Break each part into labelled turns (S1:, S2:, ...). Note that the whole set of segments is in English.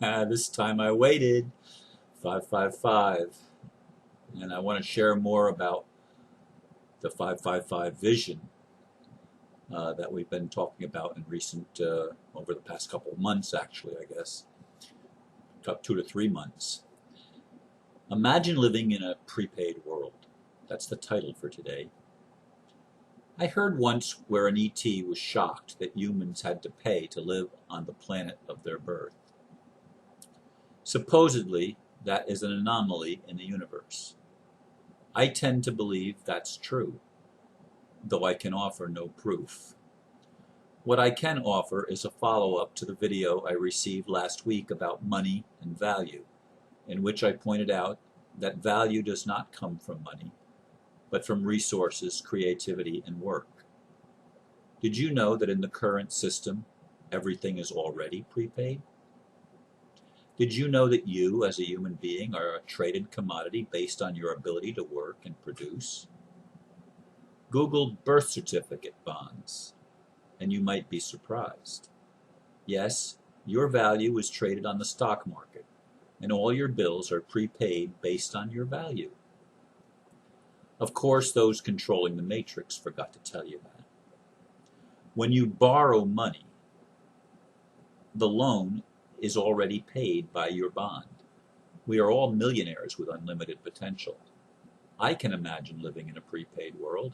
S1: This time I waited. 555. And I want to share more about the 555 vision that we've been talking about in recent, over the past couple of months, actually, I guess. About 2 to 3 months. Imagine living in a prepaid world. That's the title for today. I heard once where an ET was shocked that humans had to pay to live on the planet of their birth. Supposedly, that is an anomaly in the universe. I tend to believe that's true, though I can offer no proof. What I can offer is a follow-up to the video I received last week about money and value, in which I pointed out that value does not come from money, but from resources, creativity, and work. Did you know that in the current system, everything is already prepaid? Did you know that you, as a human being, are a traded commodity based on your ability to work and produce? Google birth certificate bonds, and you might be surprised. Yes, your value is traded on the stock market, and all your bills are prepaid based on your value. Of course, those controlling the matrix forgot to tell you that. When you borrow money, the loan is already paid by your bond. We are all millionaires with unlimited potential. I can imagine living in a prepaid world.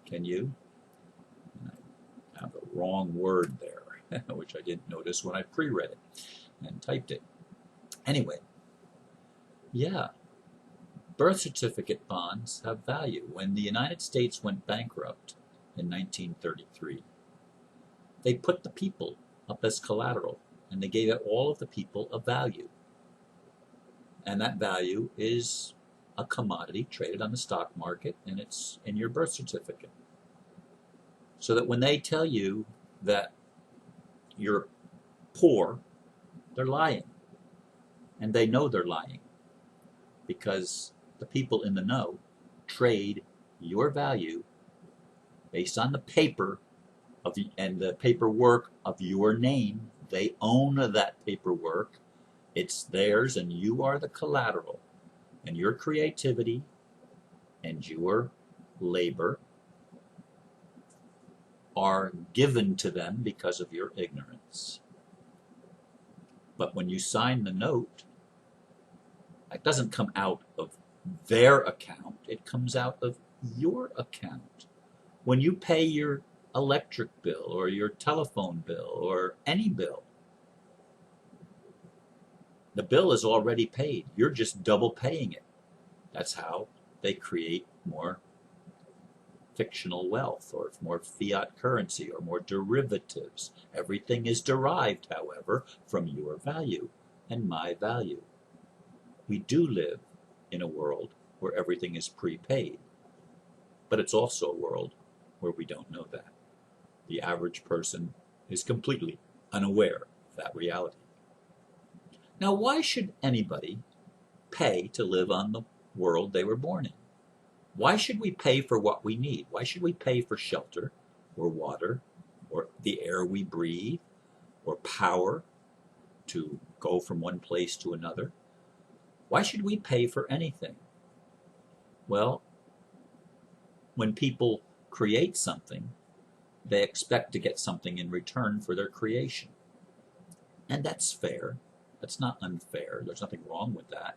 S1: Can you? I have the wrong word there, which I didn't notice when I pre-read it and typed it. Anyway, yeah, birth certificate bonds have value. When the United States went bankrupt in 1933, they put the people up as collateral, and they gave all of the people a value. And that value is a commodity traded on the stock market, and it's in your birth certificate. So that when they tell you that you're poor, they're lying. And they know they're lying because the people in the know trade your value based on the paper and the paperwork of your name. They own that paperwork. It's theirs, and you are the collateral. And your creativity and your labor are given to them because of your ignorance. But when you sign the note, it doesn't come out of their account. It comes out of your account. When you pay your electric bill or your telephone bill or any bill, the bill is already paid. You're just double paying it. That's how they create more fictional wealth or more fiat currency or more derivatives. Everything is derived, however, from your value and my value. We do live in a world where everything is prepaid, but it's also a world where we don't know that. The average person is completely unaware of that reality. Now, why should anybody pay to live on the world they were born in? Why should we pay for what we need? Why should we pay for shelter or water or the air we breathe or power to go from one place to another? Why should we pay for anything? Well, when people create something, they expect to get something in return for their creation. And that's fair. That's not unfair. There's nothing wrong with that.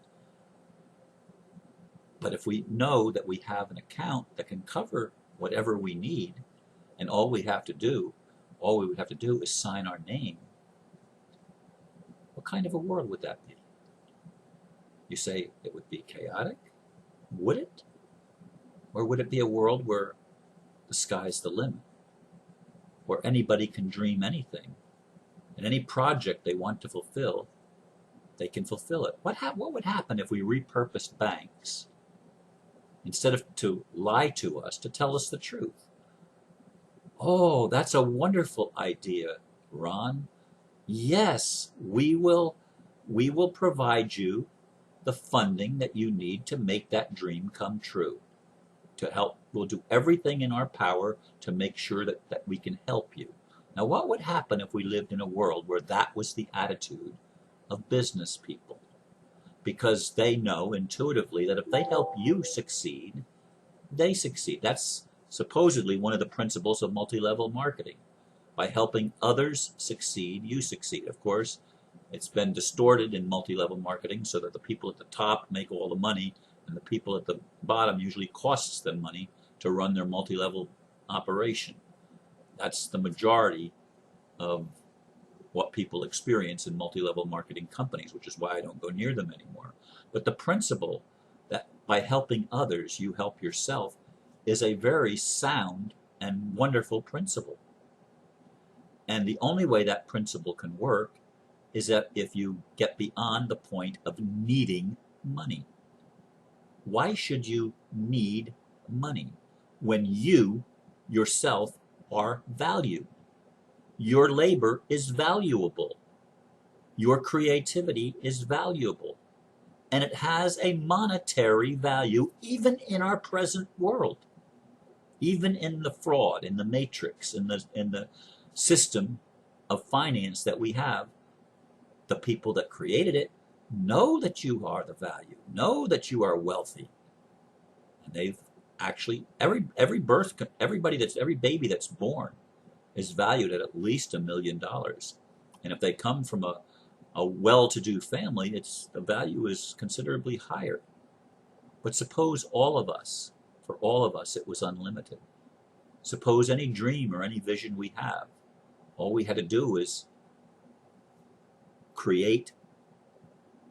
S1: But if we know that we have an account that can cover whatever we need, and all we would have to do is sign our name, what kind of a world would that be? You say it would be chaotic? Would it? Or would it be a world where the sky's the limit? Where anybody can dream anything, and any project they want to fulfill, they can fulfill it. What would happen if we repurposed banks, instead of to lie to us, to tell us the truth? Oh, that's a wonderful idea, Ron. Yes, we will provide you the funding that you need to make that dream come true. To help, we'll do everything in our power to make sure that we can help you. Now, what would happen if we lived in a world where that was the attitude of business people? Because they know intuitively that if they help you succeed, they succeed. That's supposedly one of the principles of multi-level marketing. By helping others succeed, you succeed. Of course, it's been distorted in multi-level marketing so that the people at the top make all the money and the people at the bottom usually costs them money to run their multi-level operation. That's the majority of what people experience in multi-level marketing companies, which is why I don't go near them anymore. But the principle that by helping others, you help yourself is a very sound and wonderful principle. And the only way that principle can work is that if you get beyond the point of needing money. Why should you need money when you yourself are valued? Your labor is valuable. Your creativity is valuable. And it has a monetary value even in our present world. Even in the fraud, in the matrix, in the system of finance that we have, the people that created it know that you are the value, know that you are wealthy. And they've actually, every baby that's born is valued at least $1 million. And if they come from a well-to-do family, the value is considerably higher. But suppose for all of us, it was unlimited. Suppose any dream or any vision we have, all we had to do is create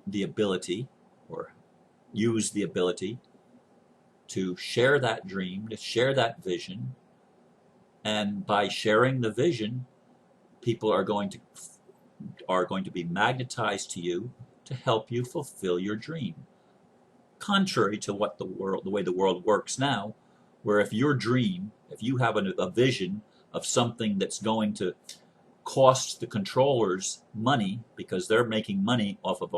S1: the ability or use the ability to share that dream, to share that vision. And by sharing the vision, people are going to be magnetized to you to help you fulfill your dream. Contrary to the way the world works now, where if you have a vision of something that's going to cost the controllers money because they're making money off of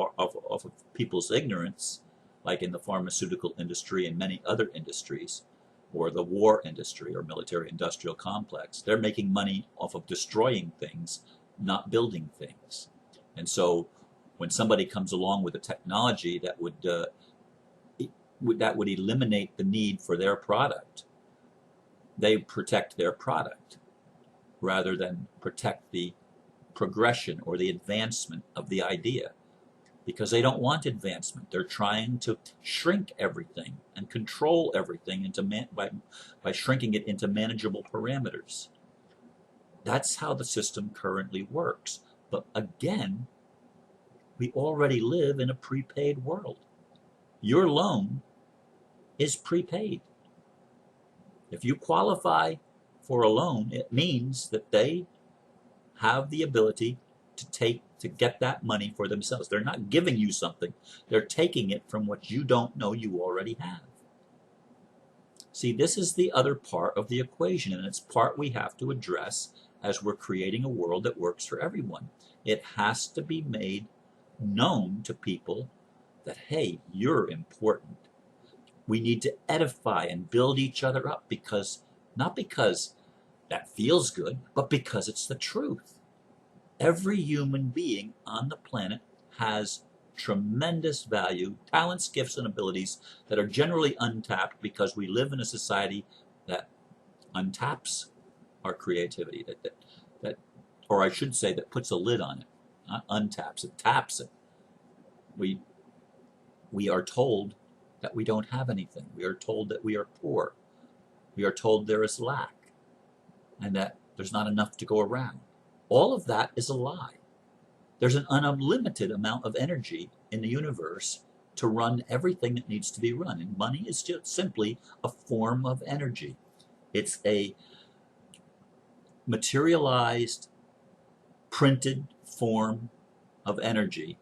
S1: people's ignorance, like in the pharmaceutical industry and many other industries, or the war industry or military industrial complex. They're making money off of destroying things, not building things. And so when somebody comes along with a technology that would eliminate the need for their product, they protect their product rather than protect the progression or the advancement of the idea, because they don't want advancement. They're trying to shrink everything and control everything by shrinking it into manageable parameters. That's how the system currently works. But again, we already live in a prepaid world. Your loan is prepaid. If you qualify for a loan, it means that they have the ability to get that money for themselves. They're not giving you something. They're taking it from what you don't know you already have. See, this is the other part of the equation, and it's part we have to address as we're creating a world that works for everyone. It has to be made known to people that, hey, you're important. We need to edify and build each other up not because that feels good, but because it's the truth. Every human being on the planet has tremendous value, talents, gifts, and abilities that are generally untapped because we live in a society that untaps our creativity, or I should say that puts a lid on it, not untaps it, taps it. We are told that we don't have anything. We are told that we are poor. We are told there is lack and that there's not enough to go around. All of that is a lie. There's an unlimited amount of energy in the universe to run everything that needs to be run. And money is just simply a form of energy. It's a materialized, printed form of energy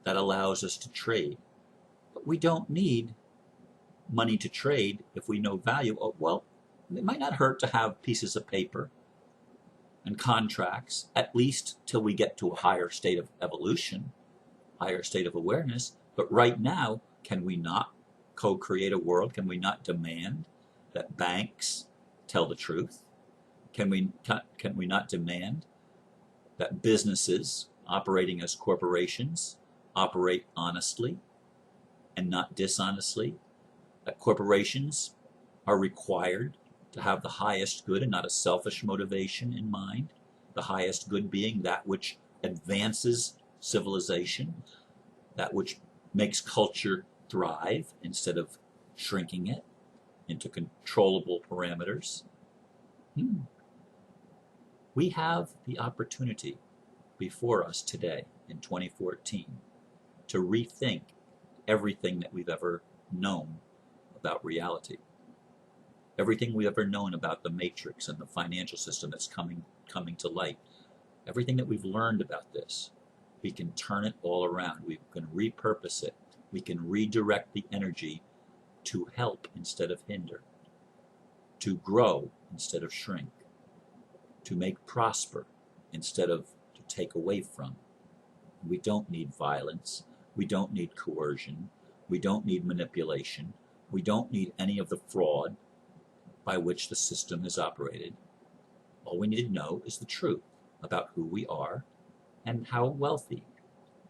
S1: that allows us to trade. But we don't need money to trade if we know value. Oh, well, it might not hurt to have pieces of paper and contracts, at least till we get to a higher state of evolution, higher state of awareness. But right now, can we not co-create a world? Can we not demand that banks tell the truth? Can we not demand that businesses operating as corporations operate honestly and not dishonestly, that corporations are required to have the highest good and not a selfish motivation in mind, the highest good being that which advances civilization, that which makes culture thrive instead of shrinking it into controllable parameters. We have the opportunity before us today in 2014 to rethink everything that we've ever known about reality. Everything we've ever known about the matrix and the financial system that's coming to light. Everything that we've learned about this, we can turn it all around. We can repurpose it. We can redirect the energy to help instead of hinder, to grow instead of shrink, to make prosper instead of to take away from. We don't need violence. We don't need coercion. We don't need manipulation. We don't need any of the fraud by which the system has operated. All we need to know is the truth about who we are and how wealthy,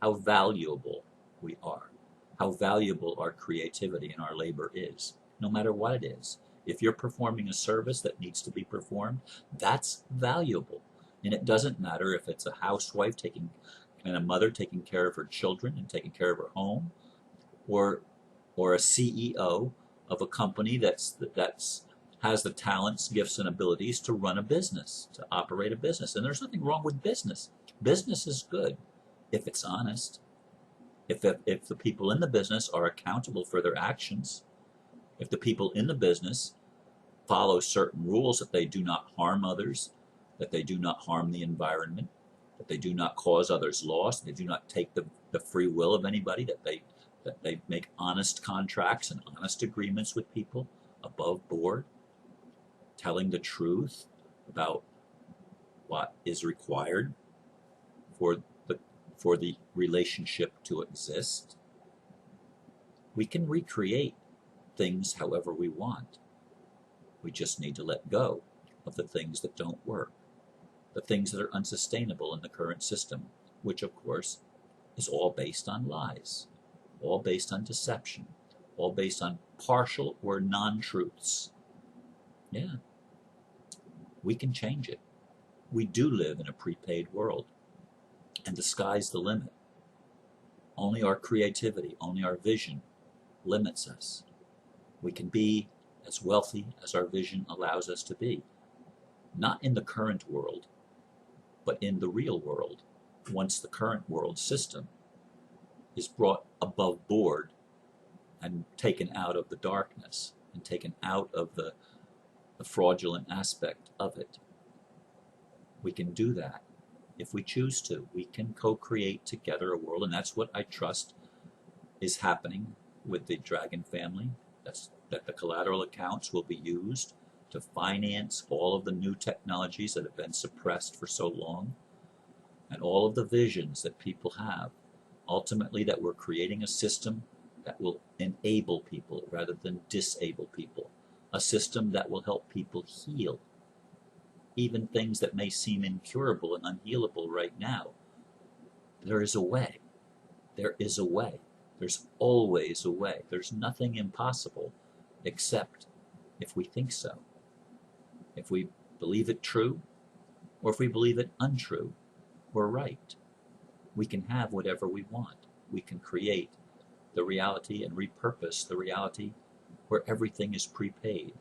S1: how valuable we are, how valuable our creativity and our labor is, no matter what it is. If you're performing a service that needs to be performed, that's valuable. And it doesn't matter if it's a housewife and a mother taking care of her children and taking care of her home, or a CEO of a company that's has the talents, gifts, and abilities to run a business, to operate a business. And there's nothing wrong with business. Business is good if it's honest, if the people in the business are accountable for their actions, if the people in the business follow certain rules, that they do not harm others, that they do not harm the environment, that they do not cause others loss, they do not take the free will of anybody, that they make honest contracts and honest agreements with people above board, telling the truth about what is required for the relationship to exist. We can recreate things however we want. We just need to let go of the things that don't work, the things that are unsustainable in the current system, which of course is all based on lies, all based on deception, all based on partial or non-truths. Yeah, we can change it. We do live in a prepaid world, and the sky's the limit. Only our creativity, only our vision limits us. We can be as wealthy as our vision allows us to be, not in the current world, but in the real world, once the current world system is brought above board and taken out of the darkness and taken out of the fraudulent aspect of it. We can do that if we choose to. We can co-create together a world, and that's what I trust is happening with the Dragon family. That the collateral accounts will be used to finance all of the new technologies that have been suppressed for so long, and all of the visions that people have. Ultimately, that we're creating a system that will enable people rather than disable people. A system that will help people heal. Even things that may seem incurable and unhealable right now. There is a way. There is a way. There's always a way. There's nothing impossible except if we think so. If we believe it true, or if we believe it untrue, or right. We can have whatever we want. We can create the reality and repurpose the reality where everything is prepaid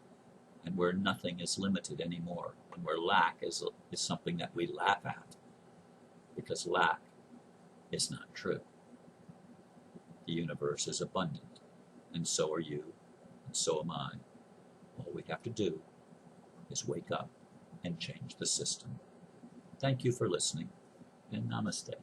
S1: and where nothing is limited anymore, and where lack is something that we laugh at, because lack is not true. The universe is abundant, and so are you, and so am I. All we have to do is wake up and change the system. Thank you for listening, and namaste.